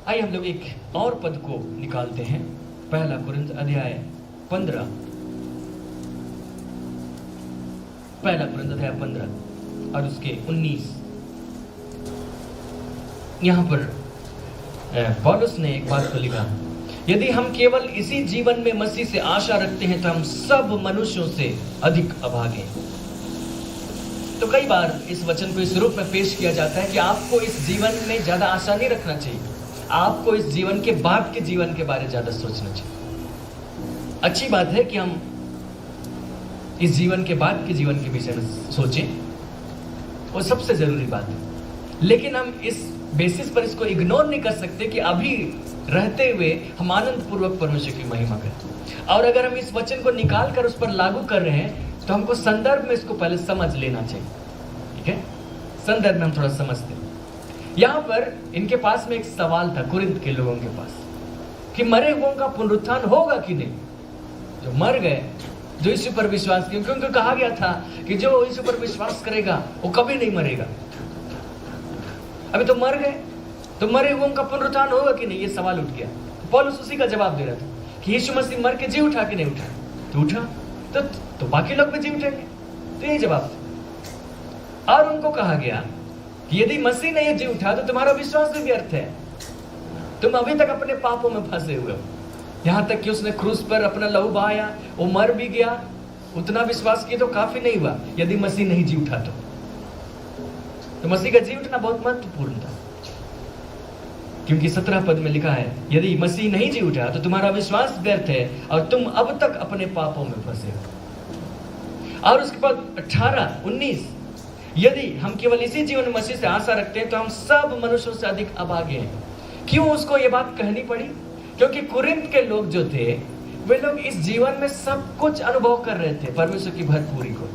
आइए हम लोग एक और पद को निकालते हैं। पहला कुरिन्थ अध्याय 15, पहला कुरिन्थ अध्याय 15 और उसके 19। यहां पर पौलुस ने एक बात को लिखा, यदि हम केवल इसी जीवन में मसीह से आशा रखते हैं तो हम सब मनुष्यों से अधिक अभागे। तो कई बार इस वचन को इस रूप में पेश किया जाता है कि आपको इस जीवन में ज्यादा आशा नहीं रखना चाहिए, आपको इस जीवन के बाद के जीवन के बारे में ज्यादा सोचना चाहिए। अच्छी बात है कि हम इस जीवन के बाद के जीवन के विषय में सोचें, वो सबसे जरूरी बात है, लेकिन हम इस बेसिस पर इसको इग्नोर नहीं कर सकते कि अभी रहते हुए हम आनंद पूर्वक परमेश्वर की महिमा करें। और अगर हम इस वचन को निकाल कर उस पर लागू कर रहे हैं तो हमको संदर्भ में इसको पहले समझ लेना चाहिए। ठीक है, संदर्भ में हम थोड़ा समझते हैं। यहां पर इनके पास में एक सवाल था, कुरिन्थ के लोगों के पास, कि मरे हुओं का पुनरुत्थान होगा कि नहीं। जो मर गए, जो यीशु पर विश्वास किया, क्योंकि कहा गया था कि जो यीशु पर विश्वास करेगा वो कभी नहीं मरेगा। अभी तो मर गए, तो मरे हुओं का पुनरुत्थान होगा कि नहीं, ये सवाल उठ गया। तो पौलुस उसी का जवाब दे रहा था कि यीशु मसीह मर के जी उठा कि नहीं उठा। तो उठा, तो बाकी लोग भी जी उठेंगे। तो यही जवाब था। और उनको कहा गया कि यदि मसीह ने जी उठा तो तुम्हारा विश्वास भी व्यर्थ है, तुम अभी तक अपने पापों में फंसे हुए हो। यहां तक कि उसने क्रूस पर अपना लहू बहाया, वो मर भी गया, उतना विश्वास किया तो काफी नहीं हुआ। यदि मसीह नहीं जी उठा तो मसीह का जी उठना बहुत महत्वपूर्ण था, क्योंकि 17 पद में लिखा है, यदि मसीह नहीं जी उठा तो तुम्हारा विश्वास व्यर्थ है और तुम अब तक अपने पापों में फंसे हो। और उसके बाद 18, 19, यदि हम केवल इसी जीवन में मसीह से आशा रखते हैं तो हम सब मनुष्यों से अधिक अभागे हैं। क्यों उसको ये बात कहनी पड़ी? क्योंकि कुरिन्थ के लोग जो थे, वे लोग इस जीवन में सब कुछ अनुभव कर रहे थे, परमेश्वर की भरपूरी को,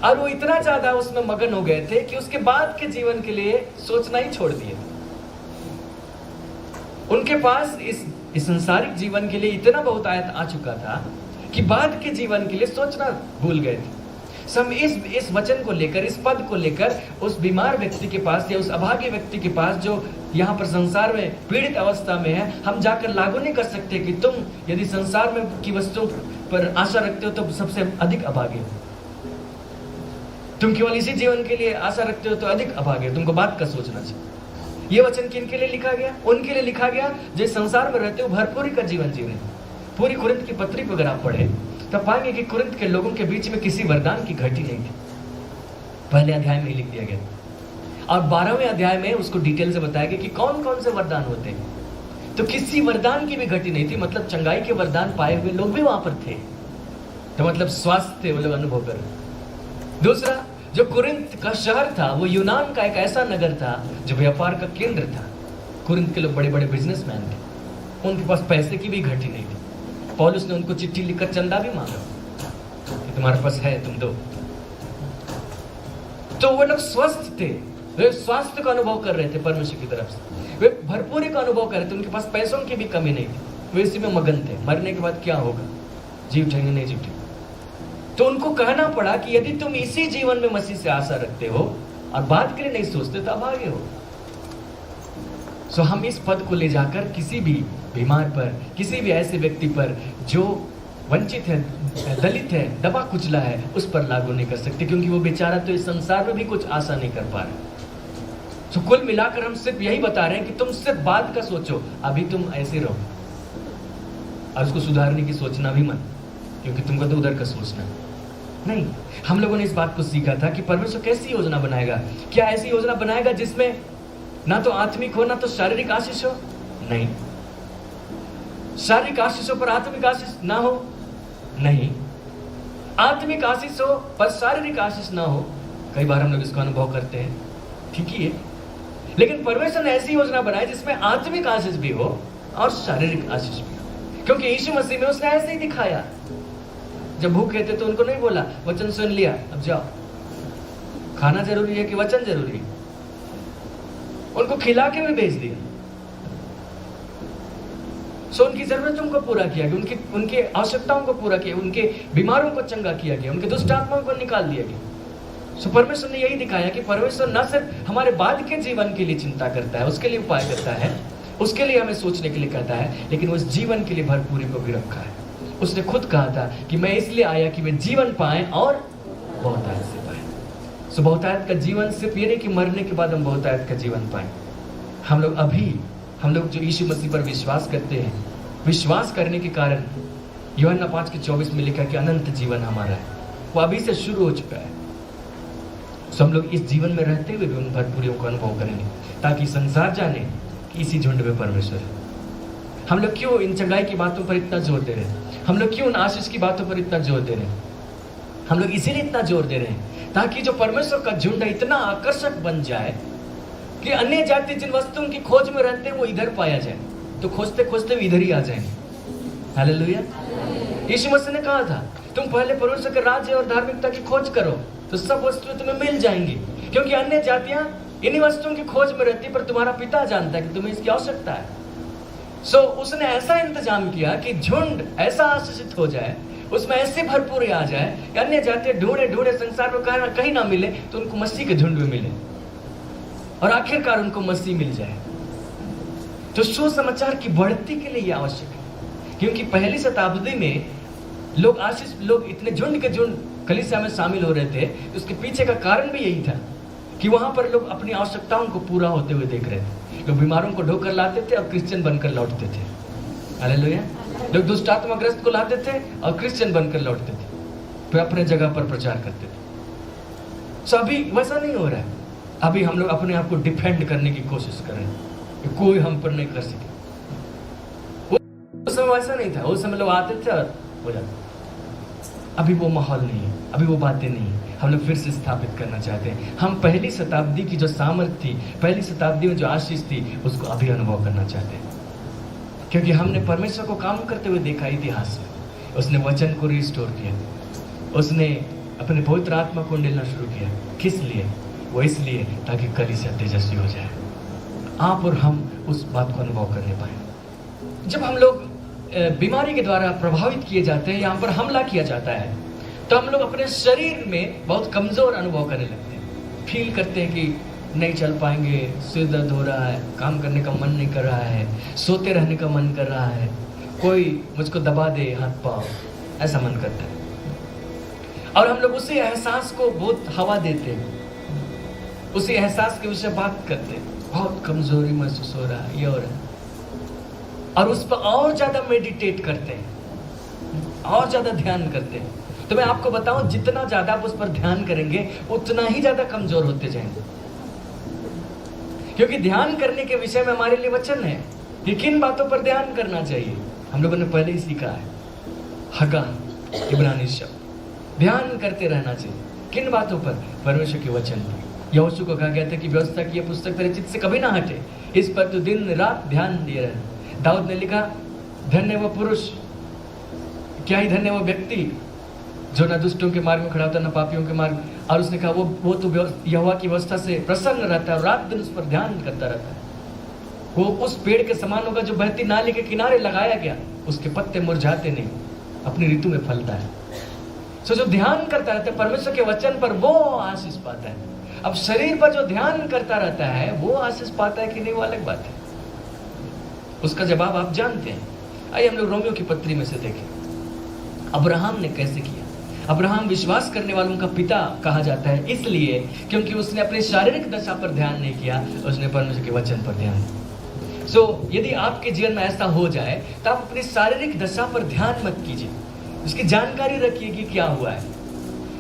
और वो इतना ज्यादा उसमें मगन हो गए थे कि उसके बाद के जीवन के लिए सोचना ही छोड़ दिए। उनके पास इस संसारिक जीवन के लिए इतना बहुत आयत आ चुका था कि बाद के जीवन के लिए सोचना भूल गए थे। हम इस वचन को लेकर, इस पद को लेकर उस बीमार व्यक्ति के पास या उस अभागे व्यक्ति के पास जो यहाँ पर संसार में पीड़ित अवस्था में है, हम जाकर लागू नहीं कर सकते कि तुम यदि संसार में की वस्तुओं पर आशा रखते हो तो सबसे अधिक अभागे हो, तुम केवल इसी जीवन के लिए आशा रखते हो तो अधिक अभागे हो। तुमको बात का सोचना चाहिए। ये वचन किनके लिए लिखा गया? उनके लिए लिखा गया जो संसार में रहते हो भरपूरी का जीवन जी रहे हैं। पूरी कुरिन्थ की पत्री को अगर आप पढ़े तो पाएंगे कि कुरिन्थ के लोगों के बीच में किसी वरदान की घटी नहीं थी। पहले अध्याय में ही लिख दिया गया, और 12वें अध्याय में उसको डिटेल से बताया गया कि कौन कौन से वरदान होते हैं। तो किसी वरदान की भी घटी नहीं थी, मतलब चंगाई के वरदान पाए हुए लोग भी वहां पर थे। तो मतलब स्वास्थ्य थे वो लोग अनुभव कर रहे। दूसरा, जो कुरिन्थ का शहर था वो यूनान का एक ऐसा नगर था जो व्यापार का केंद्र था। कुरिन्थ के लोग बड़े बड़े बिजनेसमैन थे, उनके पास पैसे की भी घटी नहीं थी। पौलुस ने उनको चिट्ठी लिखकर चंदा भी मांगा कि तुम्हारे पास है, तुम दो। तो वो लोग स्वस्थ थे, वे स्वास्थ्य का अनुभव कर रहे थे परमेश्वर की तरफ से, वे भरपूरी का अनुभव कर रहे थे। उनके पास पैसों की भी कमी नहीं थी, वे इसी में मगन थे। मरने के बाद क्या होगा, जी उठेंगे नहीं जी उठेंगे। तो उनको कहना पड़ा कि यदि तुम इसी जीवन में मसीह से आशा रखते हो और बाद के लिए नहीं सोचते तो अभागे हो। सो हम इस पद को ले जाकर किसी भी बीमार पर, किसी भी ऐसे व्यक्ति पर जो वंचित है, दलित है, दबा कुचला है, उस पर लागू नहीं कर सकते, क्योंकि वो बेचारा तो इस संसार में भी कुछ आशा नहीं कर पा रहे। तो कुल मिलाकर हम सिर्फ यही बता रहे हैं कि तुम सिर्फ बाद का सोचो, अभी तुम ऐसे रहो और उसको सुधारने की सोचना भी मत, क्योंकि तुमको तो उधर का सोचना नहीं। हम लोगों ने इस बात को सीखा था कि परमेश्वर कैसी योजना बनाएगा। क्या ऐसी योजना बनाएगा जिसमें ना तो आत्मिक हो ना तो शारीरिक आशीष हो? नहीं। शारीरिक आशीष हो पर आत्मिक आशीष ना हो? नहीं। आत्मिक आशीष हो पर शारीरिक आशीष ना हो? कई बार हम लोग इसको अनुभव करते हैं, ठीक ही है। लेकिन परमेश्वर ने ऐसी योजना बनाई जिसमें आत्मिक आशीष भी हो और शारीरिक आशीष भी हो, क्योंकि यीशु मसीह में उसने ऐसे ही दिखाया। जब भूखे थे तो उनको नहीं बोला वचन सुन लिया अब जाओ। खाना जरूरी है कि वचन जरूरी है? उनको खिला के भी भेज दिया। सो उनकी जरूरतों को पूरा किया गया, उनके आवश्यकताओं को पूरा किया, उनके बीमारों को चंगा किया गया, उनके दुष्ट आत्माओं को निकाल दिया गया। सो परमेश्वर ने यही दिखाया कि परमेश्वर न सिर्फ हमारे बाद के जीवन के लिए चिंता करता है, उसके लिए उपाय करता है, उसके लिए हमें सोचने के लिए कहता है, लेकिन उस जीवन के लिए भरपूरी को भी रखा है। उसने खुद कहा था कि मैं इसलिए आया कि वे जीवन पाएं और बहुतायत से पाएं। सो बहुतायत का जीवन सिर्फ ये नहीं कि मरने के बाद हम बहुतायत का जीवन पाएं। हम लोग जो यीशु मसीह पर विश्वास करते हैं, विश्वास करने के कारण यूहन्ना 5:24 में लिखा कि अनंत जीवन हमारा है, वो अभी से शुरू हो चुका है। सो हम लोग इस जीवन में रहते हुए भी उन भरपूरियों को अनुभव करेंगे, ताकि संसार जाने कि इसी झुंड में परमेश्वर है। हम लोग क्यों इन चंगाई की बातों पर इतना जोर दे रहे हैं? हम लोग क्यों उन आशीष की बातों पर इतना जोर दे रहे हैं? हम लोग इसीलिए इतना जोर दे रहे हैं ताकि जो परमेश्वर का झुंड है इतना आकर्षक बन जाए कि अन्य जाति जिन वस्तुओं की खोज में रहते हैं वो इधर पाया जाए, तो खोजते खोजते भी इधर ही आ जाएंगे। हालेलुया। यीशु मसीह ने कहा था, तुम पहले परमेश्वर के राज्य और धार्मिकता की खोज करो तो सब वस्तुएं तुम्हें मिल जाएंगी, क्योंकि अन्य जातियां इन्हीं वस्तुओं की खोज में रहती, पर तुम्हारा पिता जानता है कि तुम्हें इसकी आवश्यकता है। सो उसने ऐसा इंतजाम किया कि झुंड ऐसा आशीषित हो जाए, उसमें ऐसी भरपूरी आ जाए कि अन्य जातियां ढूंढे संसार में कहीं ना मिले तो उनको मसीह के झुंड में मिले, और आखिरकार उनको मसीह मिल जाए। तो सुसमाचार की बढ़ती के लिए यह आवश्यक है, क्योंकि पहली शताब्दी में लोग इतने झुंड के झुंड कलीसिया में शामिल हो रहे थे। उसके पीछे का कारण भी यही था कि वहां पर लोग अपनी आवश्यकताओं को पूरा होते हुए देख रहे थे। लोग बीमारों को ढोकर लाते थे और क्रिश्चियन बनकर लौटते थे। हालेलुया। लोग दुष्ट आत्माग्रस्त को लाते थे और क्रिश्चियन बनकर लौटते थे, फिर अपने जगह पर प्रचार करते थे। सो अभी वैसा नहीं हो रहा है। अभी हम लोग अपने आप को डिफेंड करने की कोशिश कर रहे हैं कि कोई हम पर नहीं कर सके। उस समय वैसा नहीं था। उस समय लोग आते थे और हो जाते। अभी वो माहौल नहीं है, अभी वो बातें नहीं है। हम लोग फिर से स्थापित करना चाहते हैं। हम पहली शताब्दी की जो सामर्थ थी, पहली शताब्दी में जो आशीष थी, उसको अभी अनुभव करना चाहते हैं, क्योंकि हमने परमेश्वर को काम करते हुए देखा इतिहास में। उसने वचन को रिस्टोर किया, उसने अपने पवित्र आत्मा को उंडेलना शुरू किया। किस लिए? वो इसलिए ताकि कलीसिया तेजस्वी हो जाए, आप और हम उस बात को अनुभव करने पाए। जब हम लोग बीमारी के द्वारा प्रभावित किए जाते हैं, यहाँ पर हमला किया जाता है, तो हम लोग अपने शरीर में बहुत कमजोर अनुभव करने लगते हैं। फील करते हैं कि नहीं चल पाएंगे, सिर दर्द हो रहा है, काम करने का मन नहीं कर रहा है, सोते रहने का मन कर रहा है, कोई मुझको दबा दे हाथ पाँव, ऐसा मन करता है। और हम लोग उसी एहसास को बहुत हवा देते हैं, उसी एहसास के विषय बात करते हैं। बहुत कमजोरी महसूस हो रहा है, ये हो रहा है, और उस पर और ज्यादा मेडिटेट करते हैं, और ज्यादा ध्यान करते हैं। तो मैं आपको बताऊं, जितना ज्यादा आप उस पर ध्यान करेंगे उतना ही ज्यादा कमजोर होते जाएंगे, क्योंकि ध्यान करने के विषय में हमारे लिए वचन है कि किन बातों पर ध्यान करना चाहिए। हम लोगों ने पहले ही सीखा है, हगा इब्रानी शब्द, ध्यान करते रहना चाहिए। किन बातों पर? परमेश्वर के वचन पर। यहोशू को कहा गया था कि व्यवस्था की यह पुस्तक तेरे चित्त से कभी ना हटे, इस पर तो दिन रात ध्यान दिए रहे। दाऊद ने लिखा, धन्य वो पुरुष, क्या ही धन्य वो व्यक्ति जो न दुष्टों के मार्ग में खड़ा होता, न पापियों के मार्ग। और उसने कहा वो तो यहोवा की व्यवस्था से प्रसन्न रहता है और रात दिन उस पर ध्यान करता रहता है। वो उस पेड़ के समान होगा जो बहती नाली के किनारे लगाया गया, उसके पत्ते मुरझाते नहीं, अपनी ऋतु में फलता है। सो जो ध्यान करता रहता है परमेश्वर के वचन पर, वो आशीष पाता है। अब शरीर पर जो ध्यान करता रहता है वो आशीष पाता है कि नहीं, वो अलग बात है। उसका जवाब आप जानते हैं। आइए हम लोग रोमियो की पत्री में से देखें अब्राहम ने कैसे किया। अब्राहम विश्वास करने वालों का पिता कहा जाता है इसलिए क्योंकि उसने अपनी शारीरिक दशा पर ध्यान नहीं किया, उसने परमेश्वर के वचन पर ध्यान दिया। सो यदि आपके जीवन में ऐसा हो जाए तो आप अपनी शारीरिक दशा पर ध्यान मत कीजिए, उसकी जानकारी रखिए कि क्या हुआ है।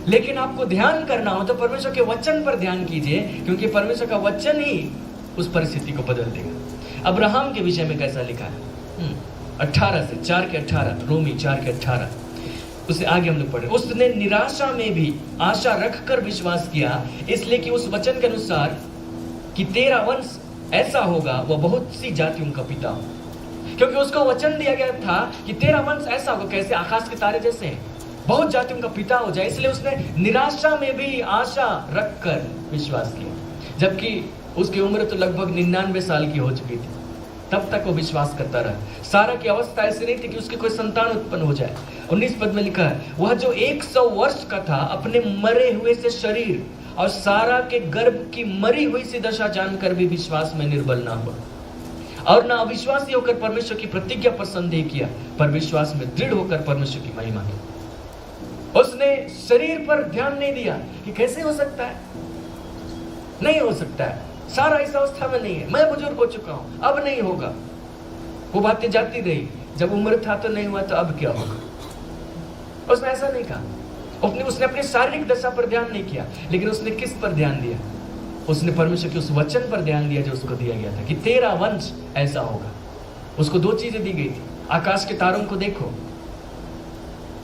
लेकिन आपको ध्यान करना हो तो परमेश्वर के वचन पर ध्यान कीजिए, क्योंकि परमेश्वर का वचन ही उस परिस्थिति को बदल देगा। अब्राहम के विषय में कैसा लिखा है? 18 से 4 के 18, रोमी 4 के 18, उससे आगे हम लोग पढ़े। उसने निराशा में भी आशा रखकर विश्वास किया, इसलिए कि उस वचन के अनुसार कि तेरा वंश ऐसा होगा, वह बहुत सी जातियों का पिता हो। क्योंकि उसको वचन दिया गया था कि तेरा वंश ऐसा होगा, कैसे आकाश के तारे जैसे हैं, बहुत जातियों का पिता हो जाए। इसलिए उसने निराशा में भी आशा रखकर विश्वास किया, जबकि उसकी उम्र तो लगभग 99 साल की हो चुकी थी, तब तक वो विश्वास करता रहा। सारा की अवस्था ऐसी नहीं थी कि उसकी कोई संतान उत्पन्न हो जाए। 19 पद में लिखा है, वह जो 100 वर्ष का था अपने मरे हुए से शरीर और सारा के गर्भ की मरी हुई सी दशा जानकर भी विश्वास में निर्बल ना हुआ और ना अविश्वासी होकर परमेश्वर की प्रतिज्ञा पर संदेह किया, पर विश्वास में दृढ़ होकर परमेश्वर की महिमा की। उसने शरीर पर ध्यान नहीं दिया कि कैसे हो सकता है, नहीं हो सकता है, सारा इस अवस्था में नहीं है, मैं बुजुर्ग हो चुका हूं, अब नहीं होगा। वो बातें जाती रही, जब उम्र था तो नहीं हुआ तो अब क्या होगा। उसने ऐसा नहीं कहा, उसने अपनी शारीरिक दशा पर ध्यान नहीं किया, लेकिन उसने किस पर ध्यान दिया? उसने परमेश्वर के उस वचन पर ध्यान दिया जो उसको दिया गया था कि तेरा वंश ऐसा होगा। उसको दो चीजें दी गई थी, आकाश के तारों को देखो,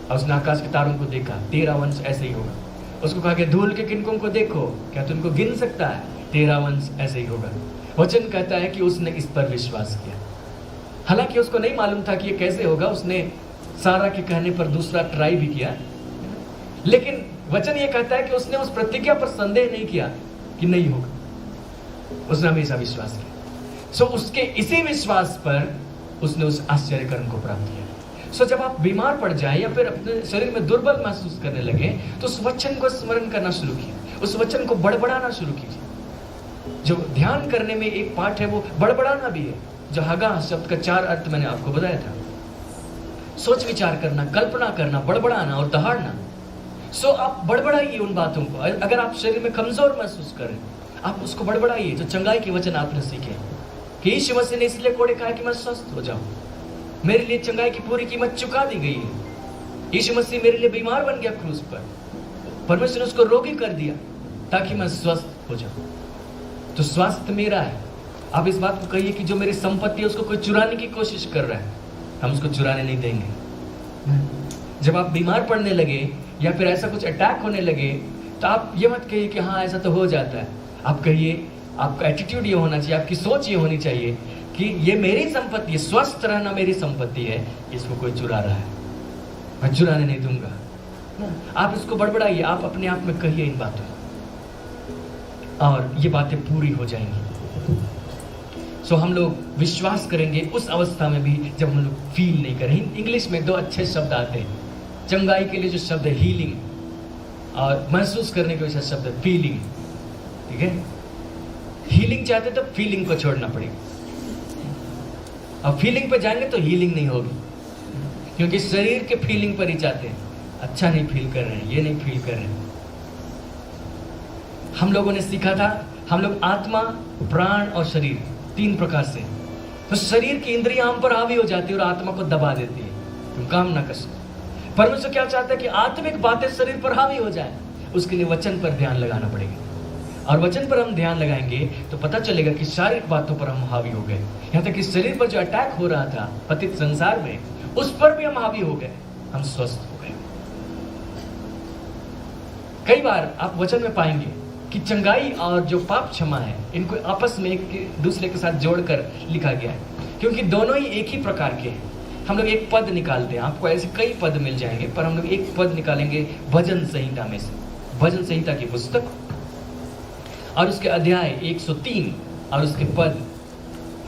और उसने आकाश के तारों को देखा, तेरा वंश ऐसे ही होगा। उसको कहा कि धूल के किनकों को देखो, क्या तू उनको गिन सकता है, तेरा वंश ऐसे ही होगा। वचन कहता है कि उसने इस पर विश्वास किया, हालांकि उसको नहीं मालूम था कि ये कैसे होगा। उसने सारा के कहने पर दूसरा ट्राई भी किया, लेकिन वचन ये कहता है कि उसने उस प्रतिज्ञा पर संदेह नहीं किया कि नहीं होगा, उसने हमेशा विश्वास किया। सो उसके इसी विश्वास पर उसने उस आश्चर्य कर्म को प्राप्त किया। सो जब आप बीमार पड़ जाए या फिर अपने शरीर में दुर्बल महसूस करने लगे तो उस वचन को स्मरण करना शुरू किया, उस वचन को बड़बड़ाना शुरू कीजिए। जो ध्यान करने में एक पार्ट है वो बड़बड़ाना भी है। जो हगा शब्द का 4 अर्थ मैंने आपको बताया था, सोच विचार करना, कल्पना करना, बड़बड़ाना और दहाड़ना। सो आप बड़बड़ाइए उन बातों को। अगर आप शरीर में कमजोर महसूस करें, आप उसको बड़बड़ाइए। जो चंगाई के वचन आपने सीखे कि यीशु मसीह ने इसलिए कोड़े खाए कि मैं स्वस्थ हो जाऊं, मेरे लिए चंगाई की पूरी कीमत चुका दी गई है। यीशु मसीह मेरे लिए बीमार बन गया क्रूस पर, परमेश्वर ने उसको रोगी कर दिया ताकि मैं स्वस्थ हो जाऊं। तो स्वास्थ्य मेरा है। आप इस बात को कहिए कि जो मेरी संपत्ति है उसको कोई चुराने की कोशिश कर रहा है, हम उसको चुराने नहीं देंगे। जब आप बीमार पड़ने लगे या फिर ऐसा कुछ अटैक होने लगे तो आप ये मत कहिए कि हाँ ऐसा तो हो जाता है। आप कहिए, आपका एटीट्यूड ये होना चाहिए, आपकी सोच ये होनी चाहिए कि ये मेरी संपत्ति है, स्वस्थ रहना मेरी संपत्ति है, इसको कोई चुरा रहा है, मैं चुराने नहीं दूंगा। आप इसको बड़बड़ाइए, आप अपने आप में कहिए इन बातों और ये बातें पूरी हो जाएंगी। सो हम लोग विश्वास करेंगे उस अवस्था में भी जब हम लोग फील नहीं करें। इंग्लिश में 2 अच्छे शब्द आते हैं चंगाई के लिए, जो शब्द है हीलिंग, और महसूस करने के वजह शब्द है फीलिंग। ठीक है, हीलिंग चाहते तो फीलिंग को छोड़ना पड़ेगा, और फीलिंग पे जाएंगे तो हीलिंग नहीं होगी, क्योंकि शरीर के फीलिंग पर ही चाहते हैं। अच्छा नहीं फील कर रहे हैं, ये नहीं फील कर रहे हैं। हम लोगों ने सीखा था, हम लोग आत्मा, प्राण और शरीर 3 प्रकार से। तो शरीर की इंद्रियां हम पर हावी हो जाती है और आत्मा को दबा देती है, तुम काम ना कर सको। परमेश्वर क्या चाहता है कि आत्मिक बातें शरीर पर हावी हो जाए, उसके लिए वचन पर ध्यान लगाना पड़ेगा। और वचन पर हम ध्यान लगाएंगे तो पता चलेगा कि शारीरिक बातों पर हम हावी हो गए। यहाँ तक कि शरीर पर जो अटैक हो रहा था पतित संसार में, उस पर भी हम हावी हो गए, हम स्वस्थ हो गए। कई बार आप वचन में पाएंगे कि चंगाई और जो पाप क्षमा है, इनको आपस में एक दूसरे के साथ जोड़कर लिखा गया है, क्योंकि दोनों ही एक ही प्रकार के हैं। हम लोग एक पद निकालते हैं, आपको ऐसे कई पद मिल जाएंगे, पर हम लोग एक पद निकालेंगे भजन संहिता में से, भजन संहिता की पुस्तक और उसके अध्याय 103 और उसके पद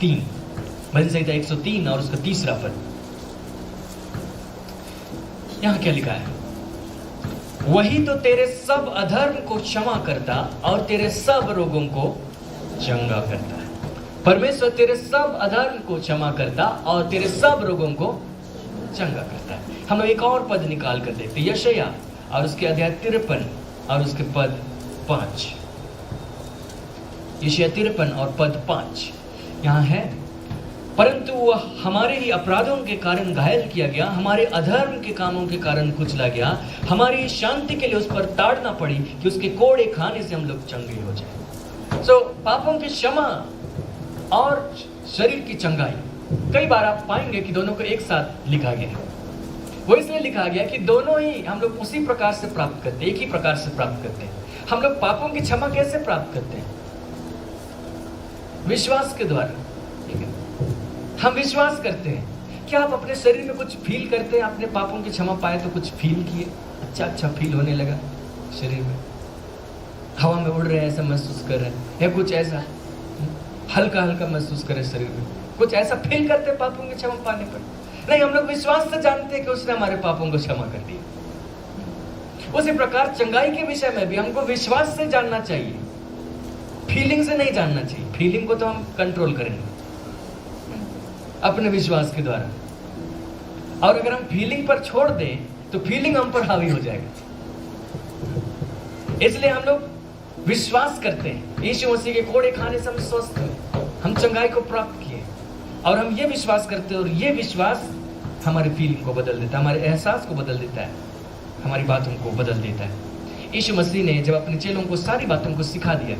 3। भजन संहिता 103 और उसका 3रा पद। यहां क्या लिखा है? वही तो तेरे सब अधर्म को क्षमा करता और तेरे सब रोगों को चंगा करता है। परमेश्वर तेरे सब अधर्म को क्षमा करता और तेरे सब रोगों को चंगा करता है। हम लोग एक और पद निकाल कर देखते, यशायाह और उसके अध्याय 53 और उसके पद 5। यशायाह 53 और पद 5 यहाँ है, परंतु वह हमारे ही अपराधों के कारण घायल किया गया, हमारे अधर्म के कामों के कारण कुचला गया, हमारी शांति के लिए उस पर ताड़ना पड़ी कि उसके कोड़े खाने से हम लोग चंगे हो जाए। सो पापों की क्षमा और शरीर की चंगाई, कई बार आप पाएंगे कि दोनों को एक साथ लिखा गया है। वो इसलिए लिखा गया कि दोनों ही हम लोग उसी प्रकार से प्राप्त करते हैं, एक ही प्रकार से प्राप्त करते हैं। हम लोग पापों की क्षमा कैसे प्राप्त करते हैं? विश्वास के द्वारा। ठीक है, हम विश्वास करते हैं। क्या आप अपने शरीर में कुछ फील करते हैं? आपने पापों की क्षमा पाए तो कुछ फील किए, अच्छा फील होने लगा शरीर में, हवा में उड़ रहे हैं ऐसा महसूस कर रहे हैं, या कुछ ऐसा हल्का हल्का महसूस करें शरीर में, कुछ ऐसा फील करते हैं पापों की क्षमा पाने पर? नहीं, हम लोग विश्वास से जानते हैं कि उसने हमारे पापों को क्षमा कर दिया। उसी प्रकार चंगाई के विषय में भी हमको विश्वास से जानना चाहिए, फीलिंग से नहीं जानना चाहिए। फीलिंग को तो हम कंट्रोल करेंगे अपने विश्वास के द्वारा, और अगर हम फीलिंग पर छोड़ दें तो फीलिंग हम पर हावी हो जाएगा। इसलिए हम लोग विश्वास करते हैं यीशु मसीह के कोड़े खाने से हम स्वस्थ हुए, हम चंगाई को प्राप्त किए, और हम ये विश्वास करते हैं, और ये विश्वास हमारी फीलिंग को बदल देता है, हमारे एहसास को बदल देता है, हमारी बातों को बदल देता है। यीशु मसीह ने जब अपने चेलों को सारी बातों को सिखा दिया,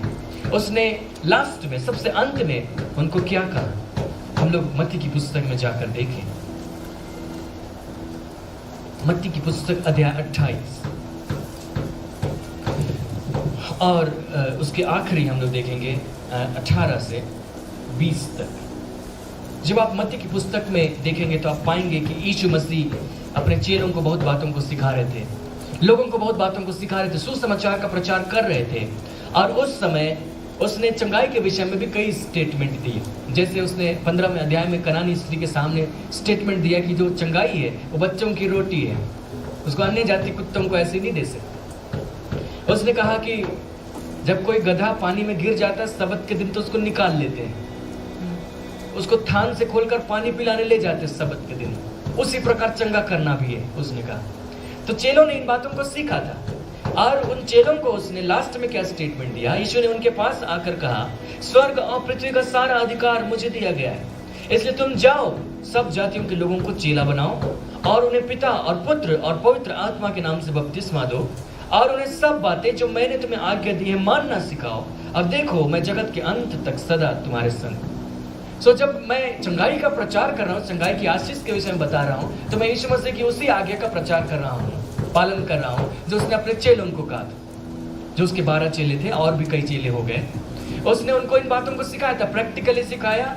उसने लास्ट में, सबसे अंत में उनको क्या कहा, हम लोग मत्ती की पुस्तक में जाकर देखें। मत्ती की पुस्तक अध्याय 28 और उसके आखिरी हम लोग देखेंगे 18 से 20 तक। जब आप मत्ती की पुस्तक में देखेंगे तो आप पाएंगे कि यीशु मसीह अपने चेलों को बहुत बातों को सिखा रहे थे, लोगों को बहुत बातों को सिखा रहे थे, सुसमाचार का प्रचार कर रहे थे। और उस समय उसने चंगाई के विषय में भी कई स्टेटमेंट दिए। जैसे उसने 15वें अध्याय में कनानी स्त्री के सामने स्टेटमेंट दिया कि जो चंगाई है वो बच्चों की रोटी है, उसको अन्य जाति कुत्तों को ऐसे नहीं दे सकते। उसने कहा कि जब कोई गधा पानी में गिर जाता है सबत के दिन तो उसको निकाल लेते हैं, उसको थान से खोलकर पानी पिलाने ले जाते हैं सबत के दिन। उसी प्रकार चंगा करना भी है, उसने कहा। तो चेलों ने इन बातों को सीखा था, और उन चेलों को उसने लास्ट में क्या स्टेटमेंट दिया, यीशु ने उनके पास आकर कहा, स्वर्ग और पृथ्वी का सारा अधिकार मुझे दिया गया है, इसलिए तुम जाओ, सब जातियों के लोगों को चेला बनाओ, और उन्हें पिता और पुत्र और पवित्र आत्मा के नाम से बपतिस्मा दो, और उन्हें सब बातें जो मैंने तुम्हें आज्ञा दी है मानना सिखाओ, और देखो मैं जगत के अंत तक सदा तुम्हारे संग। जब मैं चंगाई का प्रचार कर रहा हूँ, चंगाई की आशीष के विषय में बता रहा हूँ, तो मैं यीशु मसीह की उसी आज्ञा का प्रचार कर रहा हूँ, पालन कर रहा हूँ, जो उसने अपने चेलों को कहा था। जो उसके 12 चेले थे, और भी कई चेले हो गए, उसने उनको इन बातों को सिखाया था, प्रैक्टिकली सिखाया,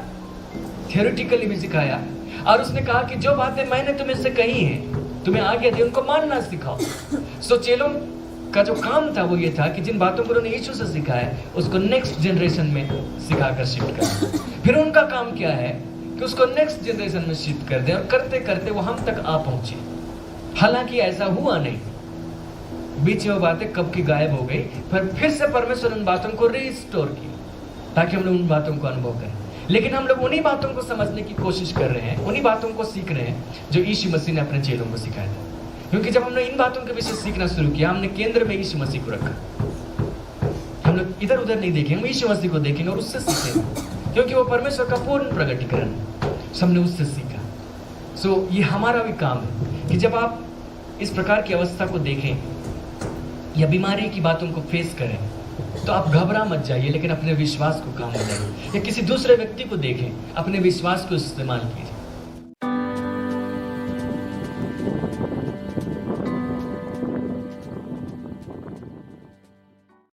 थियोरेटिकली भी सिखाया। और उसने कहा कि जो बातें मैंने तुम्हें से कही हैं, तुम्हें आज्ञा दी, उनको मानना सिखाओ। चेलों का जो काम था वो ये था कि जिन बातों को उन्होंने यीशु से सीखा है उसको नेक्स्ट जनरेशन में सिखाकर शिफ्ट कर। फिर उनका काम क्या है कि उसको नेक्स्ट जनरेशन में शिफ्ट कर दें, और करते करते वो हम तक आ पहुंचे। हालांकि ऐसा हुआ नहीं, बीच में वो बातें कब की गायब हो गई, फिर से परमेश्वर उन बातों को रिस्टोर किया ताकि हम लोग उन बातों को अनुभव करें। लेकिन हम लोग उन्हीं बातों को समझने की कोशिश कर रहे हैं, उन्हीं बातों को सीख रहे हैं जो यीशु मसीह ने अपने चेलों को सिखाया था। क्योंकि जब हमने इन बातों के विषय सीखना शुरू किया, हमने केंद्र में यीशु मसीह को रखा। हम लोग इधर उधर नहीं देखेंगे, हम यीशु मसीह को देखेंगे और उससे सीखेंगे, क्योंकि वो परमेश्वर का पूर्ण प्रकटीकरण है। हमने उससे सीखा। ये हमारा भी काम है कि जब आप इस प्रकार की अवस्था को देखें या बीमारी की बातों को फेस करें, तो आप घबरा मत जाइए, लेकिन अपने विश्वास को काम में लाइए। या किसी दूसरे व्यक्ति को देखें, अपने विश्वास को इस्तेमाल कीजिए।